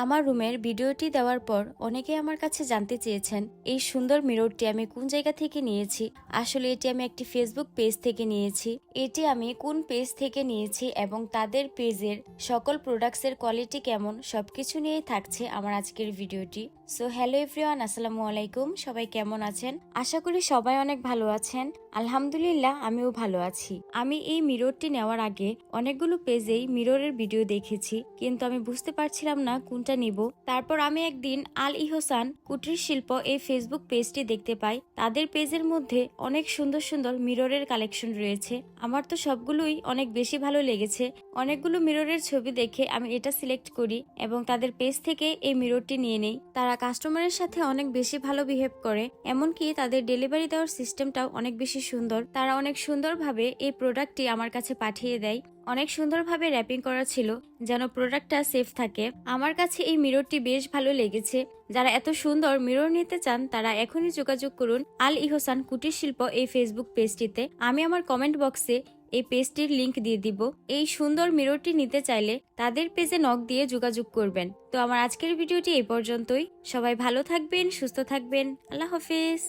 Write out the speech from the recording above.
আমার রুমের ভিডিওটি দেওয়ার পর অনেকেই আমার কাছে জানতে চেয়েছেন এই সুন্দর মিররটি আমি কোন জায়গা থেকে নিয়েছি। আসলে এটি আমি একটি ফেসবুক পেজ থেকে নিয়েছি। এটি আমি কোন পেজ থেকে নিয়েছি এবং তাদের পেজের সকল প্রোডাক্টসের কোয়ালিটি কেমন সবকিছু নিয়েই থাকছে আমার আজকের ভিডিওটি। সো হ্যালো এভরিওয়ান, আসসালামু আলাইকুম। সবাই কেমন আছেন? আশা করি সবাই অনেক ভালো আছেন। আলহামদুলিল্লাহ, আমিও ভালো আছি। আমি এই মিররটি নেওয়ার আগে অনেকগুলো পেজেই মিররের ভিডিও দেখেছি, কিন্তু আমি বুঝতে পারছিলাম না কোনটা নিব। তারপর আমি একদিন আল ইহসান কুটির শিল্প এই ফেসবুক পেজটি দেখতে পাই। তাদের পেজের মধ্যে অনেক সুন্দর সুন্দর মিররের কালেকশন রয়েছে। আমার তো সবগুলোই অনেক বেশি ভালো লেগেছে। অনেকগুলো মিররের ছবি দেখে আমি এটা সিলেক্ট করি এবং তাদের পেজ থেকে এই মিররটি নিয়ে নেই। তারা কাস্টমারের সাথে অনেক বেশি ভালো বিহেভ করে, এমনকি তাদের ডেলিভারি দেওয়ার সিস্টেমটাও অনেক বেশি সুন্দর। তারা অনেক সুন্দরভাবে এই প্রোডাক্টটি আমার কাছে পাঠিয়ে দেয়। অনেক সুন্দরভাবে র্যাপিং করা ছিল যেন প্রোডাক্টটা সেফ থাকে। আমার কাছে এই মিররটি বেশ ভালো লেগেছে। যারা এত সুন্দর মিরর নিতে চান তারা এখনই যোগাযোগ করুন আল ইহসান কুটির শিল্প এই ফেসবুক পেজটিতে। আমি আমার কমেন্ট বক্সে এই পেজটির লিংক দিয়ে দিব। এই সুন্দর মিররটি নিতে চাইলে তাদের পেজে নক দিয়ে যোগাযোগ করবেন। তো আমার আজকের ভিডিওটি এই পর্যন্তই। সবাই ভালো থাকবেন, সুস্থ থাকবেন। আল্লাহ হাফেজ।